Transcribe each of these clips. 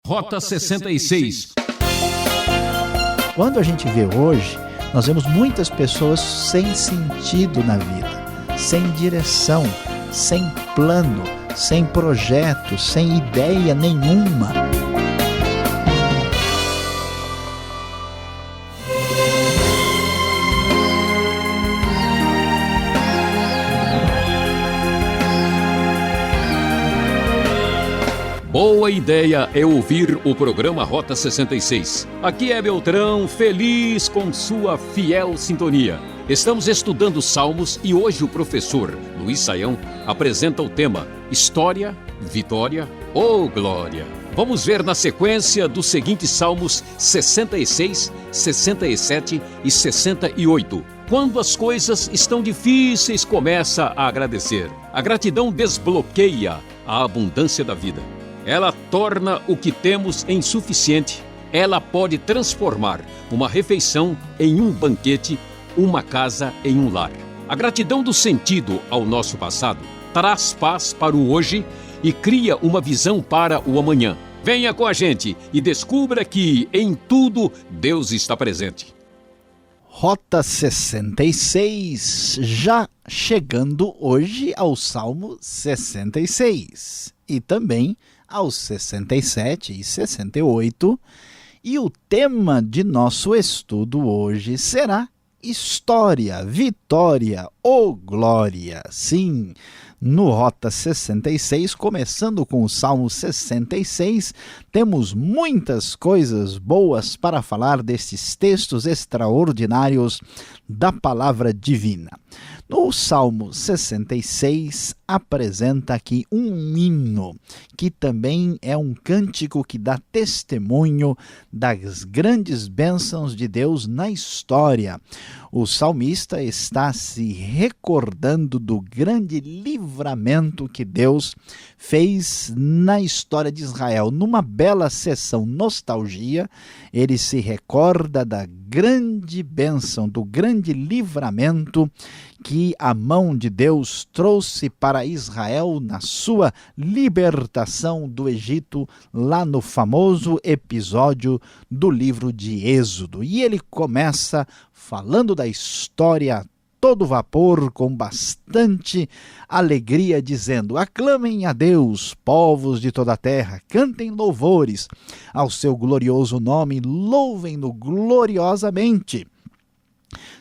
Rota 66. Quando a gente vê hoje, nós vemos muitas pessoas sem sentido na vida, sem direção, sem plano, sem projeto, sem ideia nenhuma. Boa ideia é ouvir o programa Rota 66. Aqui é Beltrão, feliz com sua fiel sintonia. Estamos estudando Salmos e hoje o professor Luiz Saião apresenta o tema História, Vitória ou Glória. Vamos ver na sequência dos seguintes Salmos 66, 67 e 68. Quando as coisas estão difíceis, começa a agradecer. A gratidão desbloqueia a abundância da vida. Ela torna o que temos em suficiente. Ela pode transformar uma refeição em um banquete, uma casa em um lar. A gratidão do sentido ao nosso passado traz paz para o hoje e cria uma visão para o amanhã. Venha com a gente e descubra que em tudo Deus está presente. Rota 66, já chegando hoje ao Salmo 66 e também aos 67 e 68, e o tema de nosso estudo hoje será História, Vitória ou Glória. Sim, no Rota 66, começando com o Salmo 66, temos muitas coisas boas para falar destes textos extraordinários da palavra divina. No Salmo 66, apresenta aqui um hino, que também é um cântico que dá testemunho das grandes bênçãos de Deus na história. O salmista está se recordando do grande livramento que Deus fez na história de Israel. Numa bela sessão nostalgia, ele se recorda da grande bênção, do grande livramento que a mão de Deus trouxe para Israel na sua libertação do Egito, lá no famoso episódio do livro de Êxodo. E ele começa falando da história todo vapor, com bastante alegria, dizendo: aclamem a Deus, povos de toda a terra, cantem louvores ao seu glorioso nome, louvem-no gloriosamente.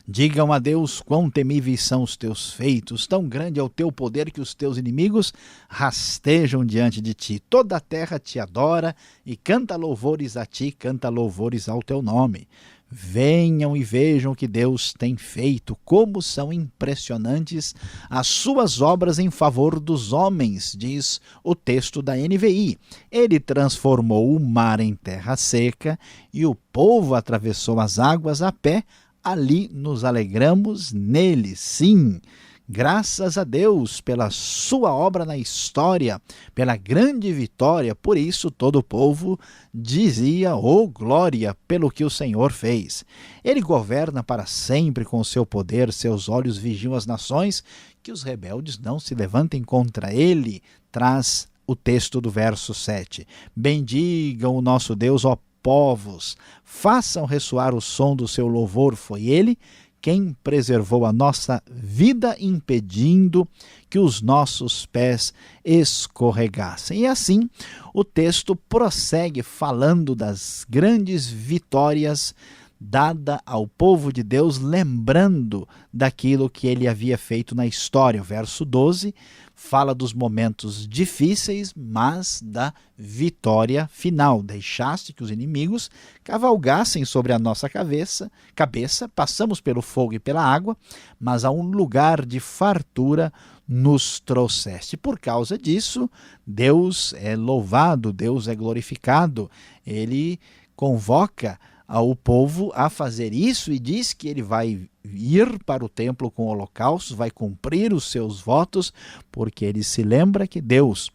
Digam a Deus quão temíveis são os teus feitos, tão grande é o teu poder que os teus inimigos rastejam diante de ti. Toda a terra te adora e canta louvores a ti, canta louvores ao teu nome. Venham e vejam o que Deus tem feito, como são impressionantes as suas obras em favor dos homens, diz o texto da NVI. Ele transformou o mar em terra seca e o povo atravessou as águas a pé. Ali nos alegramos nele, sim. Graças a Deus pela sua obra na história, pela grande vitória. Por isso todo o povo dizia: oh glória, pelo que o Senhor fez. Ele governa para sempre com o seu poder, seus olhos vigiam as nações, que os rebeldes não se levantem contra ele. Traz o texto do verso 7. Bendigam o nosso Deus, ó povos, façam ressoar o som do seu louvor. Foi ele quem preservou a nossa vida, impedindo que os nossos pés escorregassem. E assim, o texto prossegue falando das grandes vitórias dada ao povo de Deus, lembrando daquilo que ele havia feito na história. O verso 12 fala dos momentos difíceis, mas da vitória final. Deixaste que os inimigos cavalgassem sobre a nossa cabeça, passamos pelo fogo e pela água, mas a um lugar de fartura nos trouxeste. Por causa disso, Deus é louvado, Deus é glorificado. Ele convoca ao povo a fazer isso e diz que ele vai ir para o templo com holocaustos, vai cumprir os seus votos, porque ele se lembra que Deus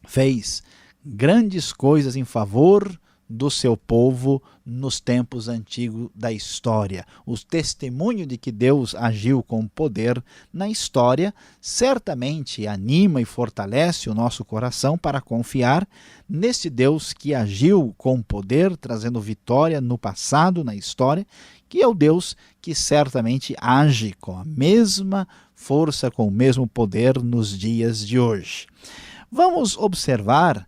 fez grandes coisas em favor do seu povo nos tempos antigos da história. O testemunho de que Deus agiu com poder na história certamente anima e fortalece o nosso coração para confiar nesse Deus que agiu com poder, trazendo vitória no passado, na história, que é o Deus que certamente age com a mesma força, com o mesmo poder nos dias de hoje. Vamos observar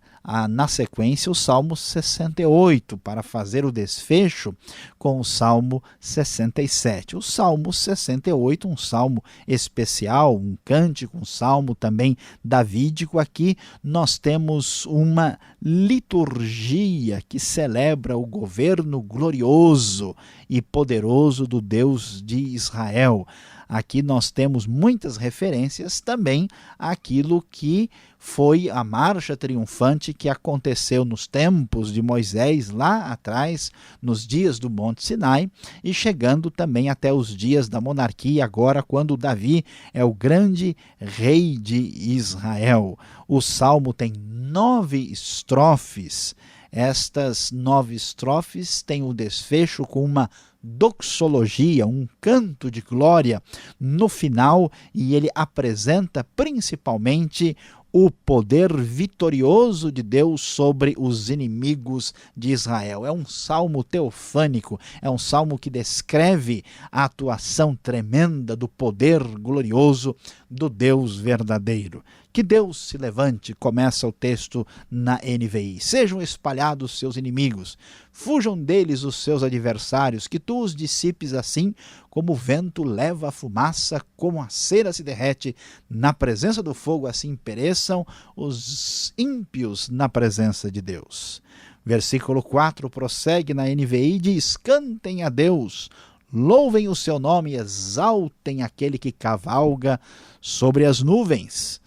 na sequência o Salmo 68, para fazer o desfecho com o Salmo 67. O Salmo 68, um salmo especial, um cântico, um salmo também davídico. Aqui nós temos uma liturgia que celebra o governo glorioso e poderoso do Deus de Israel. Aqui nós temos muitas referências também àquilo que foi a marcha triunfante que aconteceu nos tempos de Moisés, lá atrás, nos dias do Monte Sinai, e chegando também até os dias da monarquia, agora quando Davi é o grande rei de Israel. O salmo tem 9 estrofes. Estas 9 estrofes têm o desfecho com uma doxologia, um canto de glória no final, e ele apresenta principalmente o poder vitorioso de Deus sobre os inimigos de Israel. É um salmo teofânico, é um salmo que descreve a atuação tremenda do poder glorioso do Deus verdadeiro. Que Deus se levante, começa o texto na NVI. Sejam espalhados seus inimigos, fujam deles os seus adversários, que tu os dissipes assim como o vento leva a fumaça, como a cera se derrete na presença do fogo, assim pereçam os ímpios na presença de Deus. Versículo 4 prossegue na NVI e diz: cantem a Deus, louvem o seu nome, exaltem aquele que cavalga sobre as nuvens.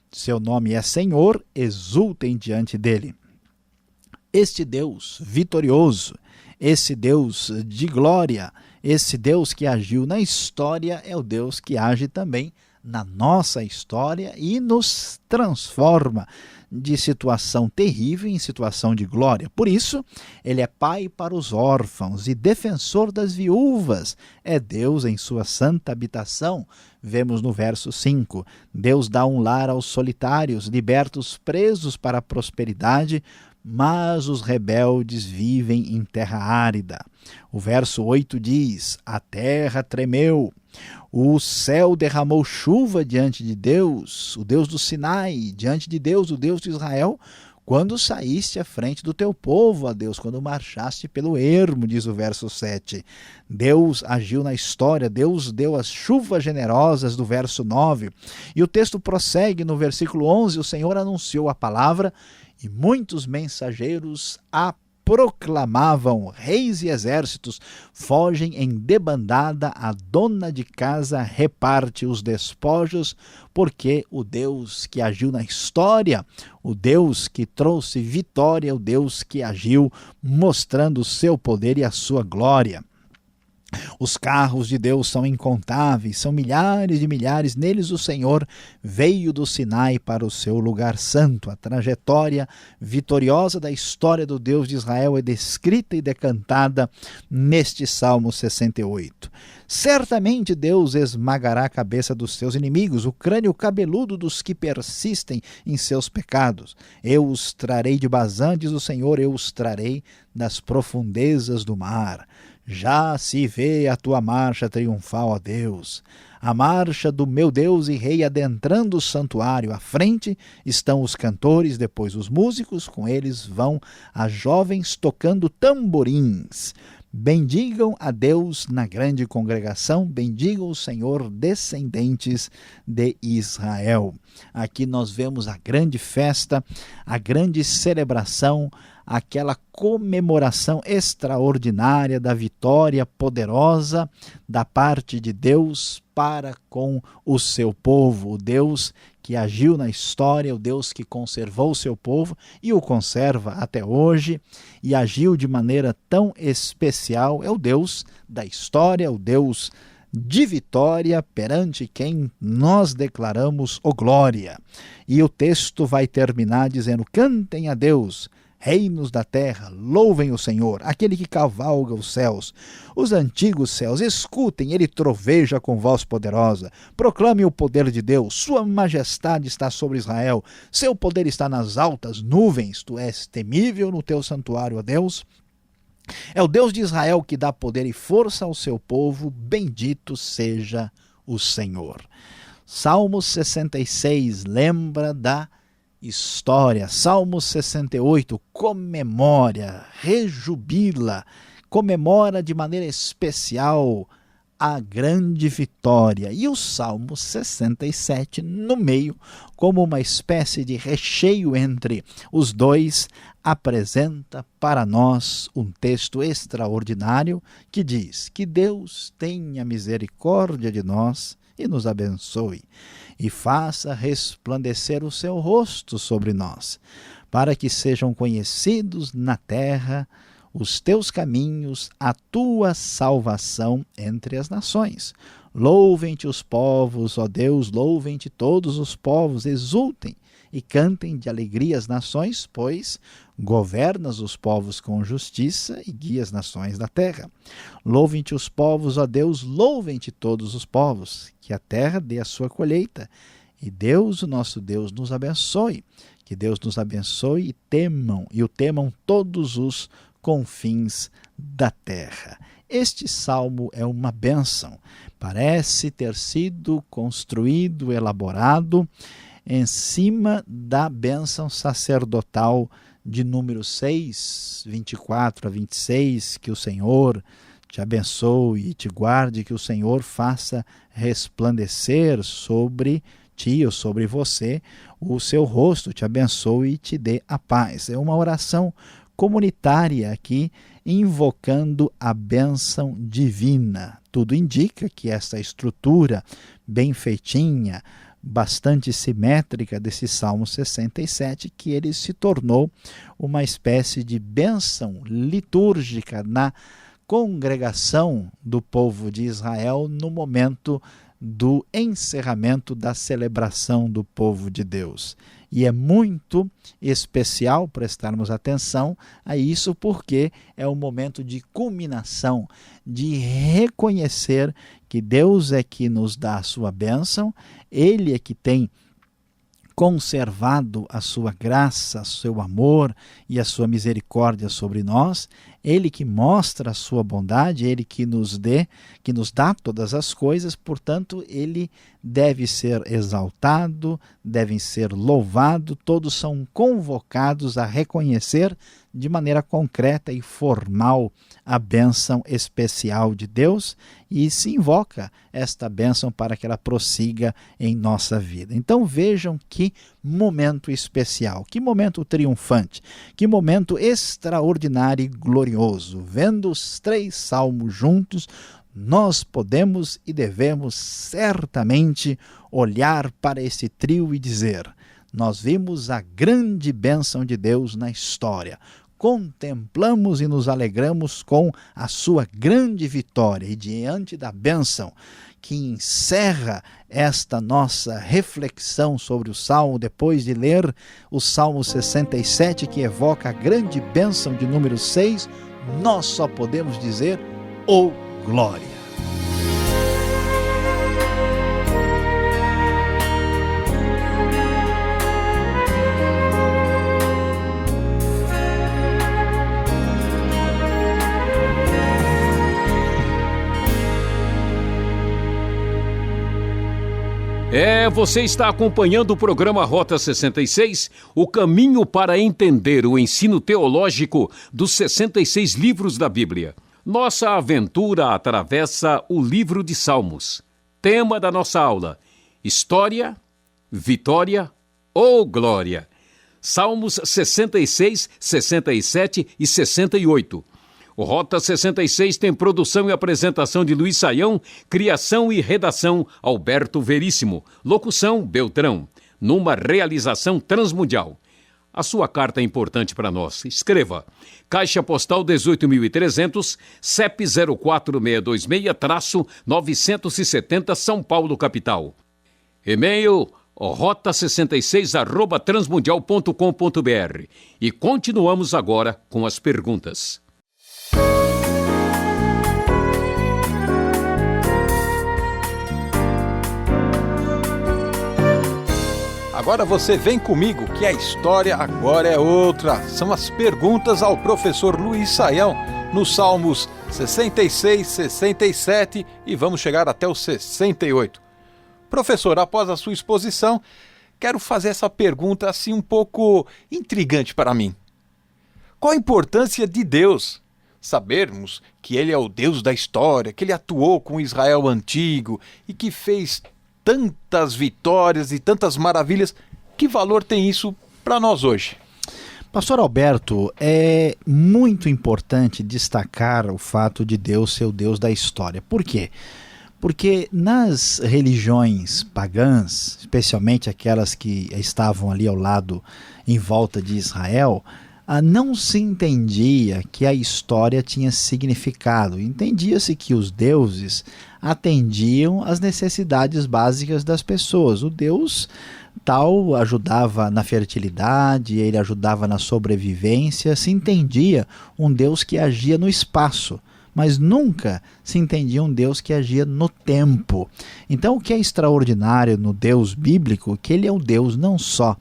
Seu nome é Senhor, exultem diante dele. Este Deus vitorioso, esse Deus de glória, esse Deus que agiu na história é o Deus que age também na nossa história e nos transforma de situação terrível em situação de glória. Por isso, ele é pai para os órfãos e defensor das viúvas. É Deus em sua santa habitação. Vemos no verso 5, Deus dá um lar aos solitários, liberta os presos para a prosperidade, mas os rebeldes vivem em terra árida. O verso 8 diz: a terra tremeu, o céu derramou chuva diante de Deus, o Deus do Sinai, diante de Deus, o Deus de Israel, quando saíste à frente do teu povo, ó Deus, quando marchaste pelo ermo, diz o verso 7. Deus agiu na história, Deus deu as chuvas generosas do verso 9. E o texto prossegue no versículo 11, o Senhor anunciou a palavra e muitos mensageiros a proclamavam. Reis e exércitos fogem em debandada, a dona de casa reparte os despojos, porque o Deus que agiu na história, o Deus que trouxe vitória, o Deus que agiu mostrando o seu poder e a sua glória. Os carros de Deus são incontáveis, são milhares de milhares. Neles o Senhor veio do Sinai para o seu lugar santo. A trajetória vitoriosa da história do Deus de Israel é descrita e decantada neste Salmo 68. Certamente Deus esmagará a cabeça dos seus inimigos, o crânio cabeludo dos que persistem em seus pecados. Eu os trarei de Bazã, diz o Senhor, eu os trarei das profundezas do mar. Já se vê a tua marcha triunfal, ó Deus, a marcha do meu Deus e Rei adentrando o santuário. À frente estão os cantores, depois os músicos, com eles vão as jovens tocando tamborins. Bendigam a Deus na grande congregação, bendigam o Senhor, descendentes de Israel. Aqui nós vemos a grande festa, a grande celebração, aquela comemoração extraordinária da vitória poderosa da parte de Deus para com o seu povo, o Deus que agiu na história, o Deus que conservou o seu povo e o conserva até hoje e agiu de maneira tão especial. É o Deus da história, o Deus de vitória perante quem nós declaramos glória. E o texto vai terminar dizendo: cantem a Deus, Reinos da terra, louvem o Senhor, aquele que cavalga os céus. Os antigos céus, escutem, ele troveja com voz poderosa. Proclame o poder de Deus, sua majestade está sobre Israel. Seu poder está nas altas nuvens. Tu és temível no teu santuário, ó Deus. É o Deus de Israel que dá poder e força ao seu povo. Bendito seja o Senhor. Salmo 66 lembra da história. Salmo 68 comemora, rejubila, comemora de maneira especial a grande vitória. E o Salmo 67, no meio, como uma espécie de recheio entre os dois, apresenta para nós um texto extraordinário que diz que Deus tenha misericórdia de nós e nos abençoe, e faça resplandecer o seu rosto sobre nós, para que sejam conhecidos na terra os teus caminhos, a tua salvação entre as nações. Louvem-te os povos, ó Deus, louvem-te todos os povos, exultem e cantem de alegria as nações, pois governas os povos com justiça e guias as nações da terra. Louvem-te os povos, ó Deus, louvem-te todos os povos, que a terra dê a sua colheita. E Deus, o nosso Deus, nos abençoe. Que Deus nos abençoe e o temam todos os confins da terra. Este salmo é uma bênção. Parece ter sido construído, elaborado em cima da bênção sacerdotal de número 6, 24 a 26, que o Senhor te abençoe e te guarde, que o Senhor faça resplandecer sobre ti ou sobre você o seu rosto, te abençoe e te dê a paz. É uma oração comunitária aqui, invocando a bênção divina. Tudo indica que essa estrutura bem feitinha, bastante simétrica desse Salmo 67, que ele se tornou uma espécie de bênção litúrgica na congregação do povo de Israel no momento do encerramento da celebração do povo de Deus. E é muito especial prestarmos atenção a isso, porque é um momento de culminação, de reconhecer que Deus é que nos dá a sua bênção, Ele é que tem conservado a sua graça, o seu amor e a sua misericórdia sobre nós, Ele que mostra a sua bondade, Ele que nos dá todas as coisas, portanto, Ele deve ser exaltado, deve ser louvado, todos são convocados a reconhecer de maneira concreta e formal a bênção especial de Deus, e se invoca esta bênção para que ela prossiga em nossa vida. Então vejam que momento especial, que momento triunfante, que momento extraordinário e glorioso. Vendo os 3 salmos juntos, nós podemos e devemos certamente olhar para esse trio e dizer: nós vimos a grande bênção de Deus na história, contemplamos e nos alegramos com a sua grande vitória, e diante da bênção que encerra esta nossa reflexão sobre o Salmo, depois de ler o Salmo 67, que evoca a grande bênção de número 6, nós só podemos dizer: oh glória! Você está acompanhando o programa Rota 66, o caminho para entender o ensino teológico dos 66 livros da Bíblia. Nossa aventura atravessa o livro de Salmos. Tema da nossa aula: história, vitória ou glória. Salmos 66, 67 e 68. O Rota 66 tem produção e apresentação de Luiz Saião, criação e redação Alberto Veríssimo, locução Beltrão, numa realização transmundial. A sua carta é importante para nós. Escreva: Caixa Postal 18.300, CEP 04626-970, São Paulo, capital. E-mail rota66@transmundial.com.br. E continuamos agora com as perguntas. Agora você vem comigo que a história agora é outra. São as perguntas ao professor Luiz Saião nos Salmos 66, 67 e vamos chegar até o 68. Professor, após a sua exposição, quero fazer essa pergunta assim um pouco intrigante para mim. Qual a importância de Deus? Sabermos que Ele é o Deus da história, que Ele atuou com Israel antigo e que fez tantas vitórias e tantas maravilhas. Que valor tem isso para nós hoje? Pastor Alberto, é muito importante destacar o fato de Deus ser o Deus da história. Por quê? Porque nas religiões pagãs, especialmente aquelas que estavam ali ao lado, em volta de Israel, não se entendia que a história tinha significado. Entendia-se que os deuses atendiam às necessidades básicas das pessoas. O Deus tal ajudava na fertilidade, ele ajudava na sobrevivência. Se entendia um Deus que agia no espaço, mas nunca se entendia um Deus que agia no tempo. Então, o que é extraordinário no Deus bíblico é que ele é o Deus não só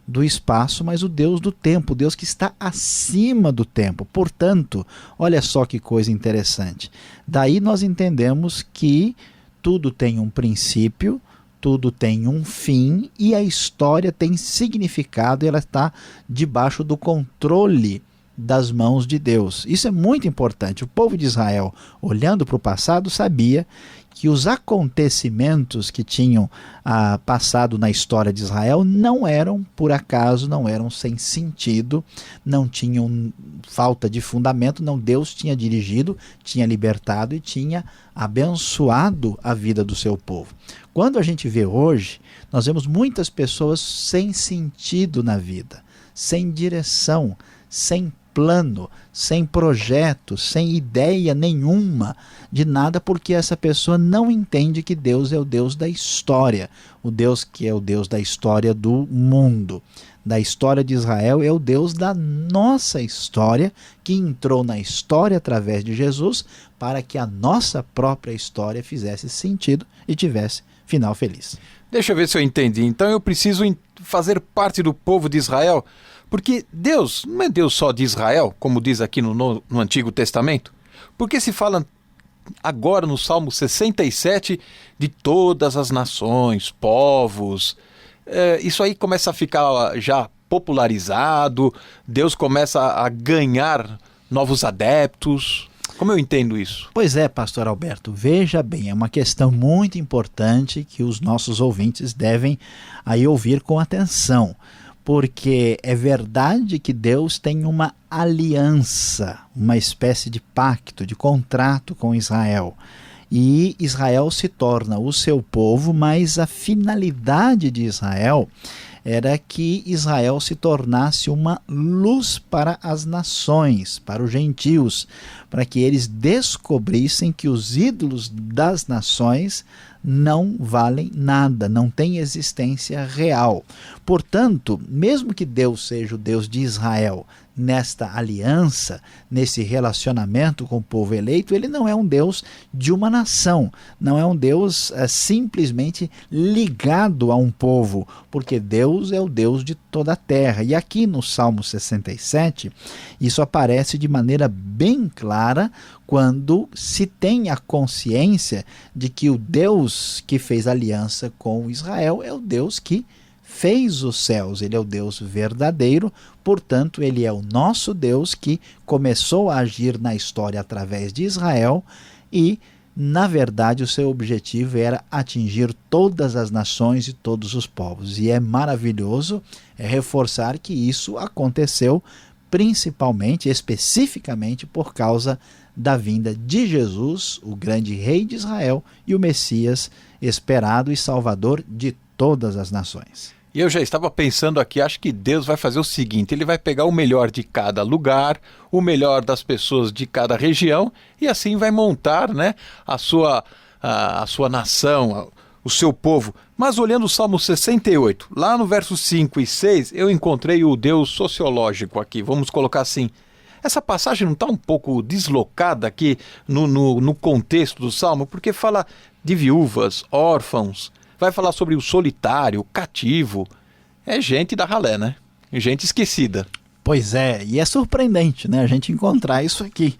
do espaço, mas o Deus do tempo, o Deus que está acima do tempo. Portanto, olha só que coisa interessante. Daí nós entendemos que tudo tem um princípio, tudo tem um fim e a história tem significado e ela está debaixo do controle das mãos de Deus. Isso é muito importante. O povo de Israel, olhando para o passado, sabia que os acontecimentos que tinham passado na história de Israel não eram por acaso, não eram sem sentido, não tinham falta de fundamento, não. Deus tinha dirigido, tinha libertado e tinha abençoado a vida do seu povo. Quando a gente vê hoje, nós vemos muitas pessoas sem sentido na vida, sem direção, sem plano, sem projeto, sem ideia nenhuma de nada, porque essa pessoa não entende que Deus é o Deus da história, o Deus que é o Deus da história do mundo, da história de Israel, é o Deus da nossa história, que entrou na história através de Jesus, para que a nossa própria história fizesse sentido e tivesse final feliz. Deixa eu ver se eu entendi. Então eu preciso fazer parte do povo de Israel, porque Deus não é Deus só de Israel, como diz aqui no Antigo Testamento. Porque se fala agora no Salmo 67 de todas as nações, povos. Isso aí começa a ficar já popularizado, Deus começa a ganhar novos adeptos. Como eu entendo isso? Pois é, pastor Alberto, veja bem, é uma questão muito importante que os nossos ouvintes devem aí ouvir com atenção. Porque é verdade que Deus tem uma aliança, uma espécie de pacto, de contrato com Israel. E Israel se torna o seu povo, mas a finalidade de Israel era que Israel se tornasse uma luz para as nações, para os gentios, para que eles descobrissem que os ídolos das nações não valem nada, não têm existência real. Portanto, mesmo que Deus seja o Deus de Israel nesta aliança, nesse relacionamento com o povo eleito, ele não é um Deus de uma nação, não é um Deus simplesmente ligado a um povo, porque Deus é o Deus de toda a terra. E aqui no Salmo 67, isso aparece de maneira bem clara quando se tem a consciência de que o Deus que fez aliança com Israel é o Deus que fez os céus, ele é o Deus verdadeiro, portanto ele é o nosso Deus que começou a agir na história através de Israel e, na verdade, o seu objetivo era atingir todas as nações e todos os povos. E é maravilhoso reforçar que isso aconteceu principalmente, especificamente por causa da vinda de Jesus, o grande rei de Israel e o Messias esperado e salvador de todas as nações. E eu já estava pensando aqui, acho que Deus vai fazer o seguinte, ele vai pegar o melhor de cada lugar, o melhor das pessoas de cada região e assim vai montar, né, a sua nação, o seu povo. Mas olhando o Salmo 68, lá no versos 5 e 6, eu encontrei o Deus sociológico aqui, vamos colocar assim. Essa passagem não está um pouco deslocada aqui no contexto do Salmo? Porque fala de viúvas, órfãos, vai falar sobre o solitário, o cativo. É gente da ralé, né? Gente esquecida. Pois é, e é surpreendente, né, a gente encontrar isso aqui.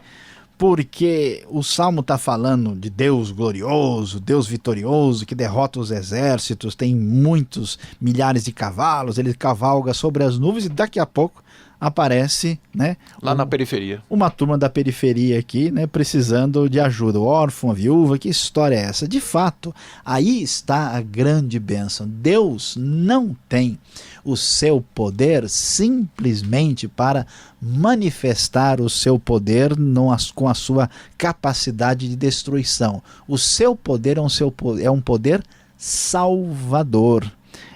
Porque o Salmo está falando de Deus glorioso, Deus vitorioso, que derrota os exércitos, tem muitos milhares de cavalos, ele cavalga sobre as nuvens e daqui a pouco aparece, né, lá na periferia. Uma turma da periferia aqui, né, precisando de ajuda, o órfão, a viúva, que história é essa? De fato, aí está a grande bênção. Deus não tem o seu poder simplesmente para manifestar o seu poder com a sua capacidade de destruição. O seu poder é um poder salvador,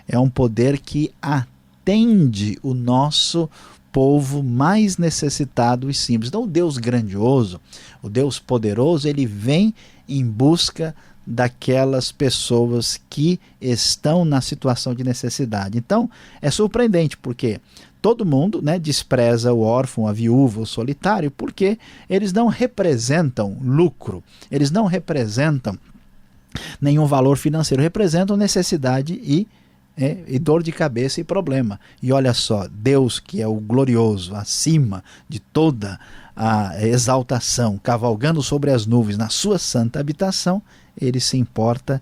é um poder que atende o nosso povo mais necessitado e simples. Então o Deus grandioso, o Deus poderoso, ele vem em busca daquelas pessoas que estão na situação de necessidade. Então é surpreendente porque todo mundo, né, despreza o órfão, a viúva, o solitário, porque eles não representam lucro, eles não representam nenhum valor financeiro, representam necessidade e dor de cabeça e problema. E olha só, Deus, que é o glorioso, acima de toda a exaltação, cavalgando sobre as nuvens na sua santa habitação, ele se importa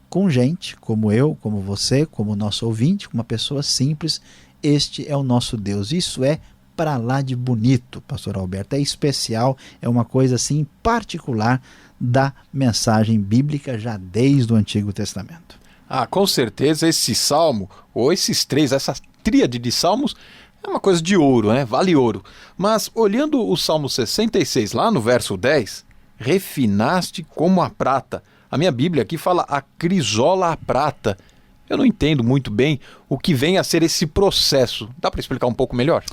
com gente como eu, como você, como nosso ouvinte, com uma pessoa simples. Este é o nosso Deus. Isso é para lá de bonito, pastor Alberto, é especial, é uma coisa assim particular da mensagem bíblica já desde o Antigo Testamento. Ah, com certeza esse salmo, ou esses três, essa tríade de salmos, é uma coisa de ouro, né? Vale ouro. Mas olhando o Salmo 66, lá no verso 10, refinaste como a prata. A minha Bíblia aqui fala a crisola a prata. Eu não entendo muito bem o que vem a ser esse processo. Dá para explicar um pouco melhor?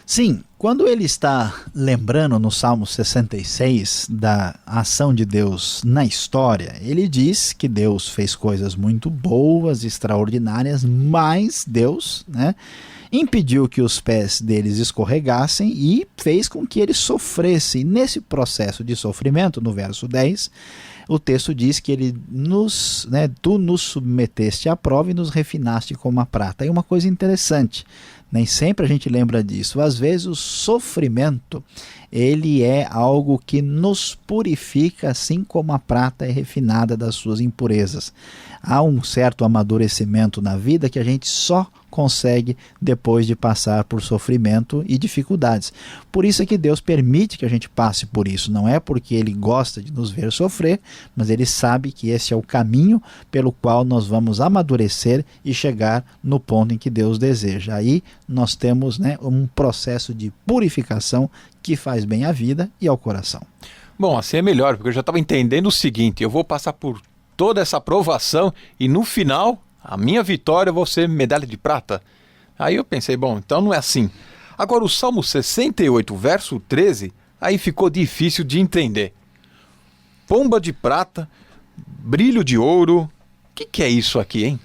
Sim, quando ele está lembrando no Salmo 66 da ação de Deus na história, ele diz que Deus fez coisas muito boas, extraordinárias, mas Deus, né, impediu que os pés deles escorregassem e fez com que eles sofressem. Nesse processo de sofrimento, no verso 10, o texto diz que ele tu nos submeteste à prova e nos refinaste como a prata. E uma coisa interessante, nem sempre a gente lembra disso. Às vezes o sofrimento, ele é algo que nos purifica, assim como a prata é refinada das suas impurezas. Há um certo amadurecimento na vida que a gente só consegue depois de passar por sofrimento e dificuldades. Por isso é que Deus permite que a gente passe por isso. Não é porque Ele gosta de nos ver sofrer, mas Ele sabe que esse é o caminho pelo qual nós vamos amadurecer e chegar no ponto em que Deus deseja. Aí nós temos, né, um processo de purificação que faz bem à vida e ao coração. Bom, assim é melhor, porque eu já estava entendendo o seguinte: eu vou passar por toda essa provação e no final a minha vitória vai ser medalha de prata. Aí eu pensei, bom, então não é assim. Agora o Salmo 68, verso 13, aí ficou difícil de entender. Pomba de prata, brilho de ouro, o que é isso aqui, hein?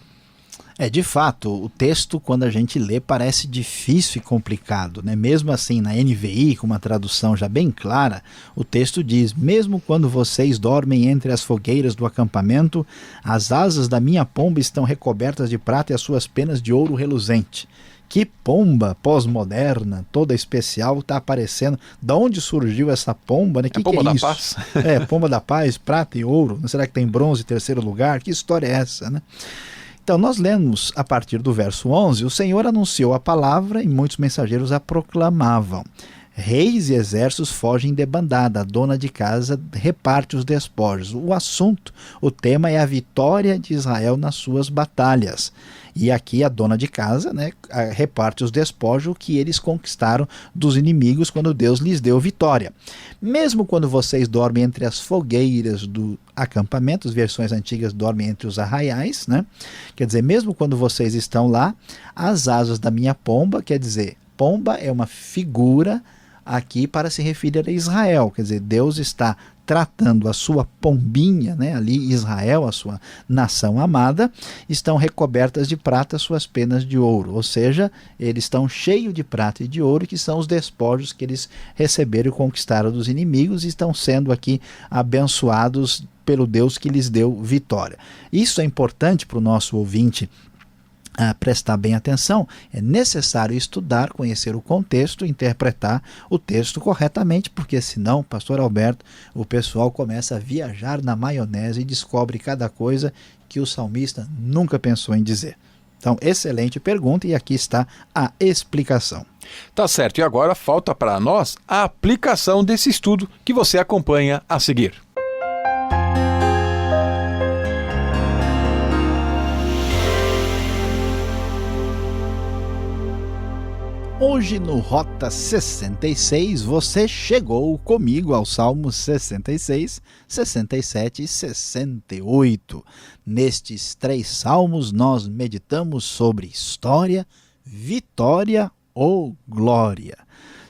De fato, o texto, quando a gente lê, parece difícil e complicado, né? Mesmo assim, na NVI, com uma tradução já bem clara, o texto diz: mesmo quando vocês dormem entre as fogueiras do acampamento, as asas da minha pomba estão recobertas de prata e as suas penas de ouro reluzente. Que pomba pós-moderna, toda especial, está aparecendo. Da onde surgiu essa pomba, né? Que pomba que é da isso? paz. Pomba da paz, prata e ouro. Será que tem bronze em terceiro lugar? Que história é essa, né? Então, nós lemos a partir do verso 11, o Senhor anunciou a palavra e muitos mensageiros a proclamavam. Reis e exércitos fogem debandada, a dona de casa reparte os despojos. O assunto, o tema é a vitória de Israel nas suas batalhas. E aqui a dona de casa, né, reparte os despojos que eles conquistaram dos inimigos quando Deus lhes deu vitória. Mesmo quando vocês dormem entre as fogueiras do acampamento, as versões antigas dormem entre os arraiais, né? Quer dizer, mesmo quando vocês estão lá, as asas da minha pomba, quer dizer, pomba é uma figura aqui para se referir a Israel, quer dizer, Deus está tratando a sua pombinha, né, ali Israel, a sua nação amada, estão recobertas de prata suas penas de ouro, ou seja, eles estão cheios de prata e de ouro, que são os despojos que eles receberam e conquistaram dos inimigos, e estão sendo aqui abençoados pelo Deus que lhes deu vitória. Isso é importante para o nosso ouvinte prestar bem atenção. É necessário estudar, conhecer o contexto, interpretar o texto corretamente, porque senão, pastor Alberto, o pessoal começa a viajar na maionese e descobre cada coisa que o salmista nunca pensou em dizer. Então, excelente pergunta, e aqui está a explicação. Tá certo, e agora falta para nós a aplicação desse estudo que você acompanha a seguir. Hoje no Rota 66 você chegou comigo aos Salmos 66, 67 e 68. Nestes 3 salmos nós meditamos sobre história, vitória ou glória.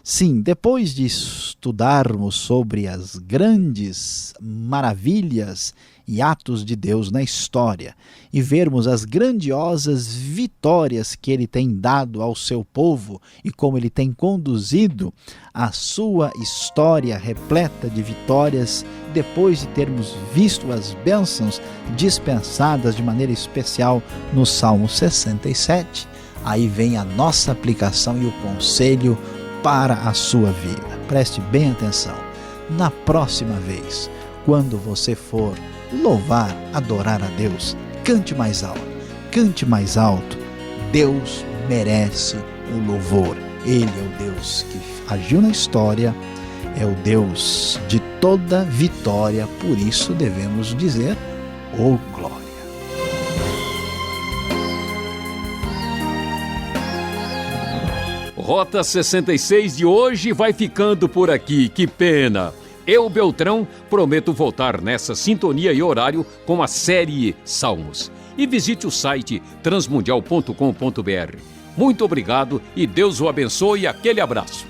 Sim, depois de estudarmos sobre as grandes maravilhas e atos de Deus na história e vermos as grandiosas vitórias que Ele tem dado ao seu povo e como Ele tem conduzido a sua história repleta de vitórias, depois de termos visto as bênçãos dispensadas de maneira especial no Salmo 67, aí vem a nossa aplicação e o conselho para a sua vida. Preste bem atenção. Na próxima vez, quando você for louvar, adorar a Deus, cante mais alto, cante mais alto. Deus merece o louvor. Ele é o Deus que agiu na história, é o Deus de toda vitória, por isso devemos dizer, oh glória. Rota 66 de hoje vai ficando por aqui, que pena! Eu, Beltrão, prometo voltar nessa sintonia e horário com a série Salmos. E visite o site transmundial.com.br. Muito obrigado e Deus o abençoe e aquele abraço.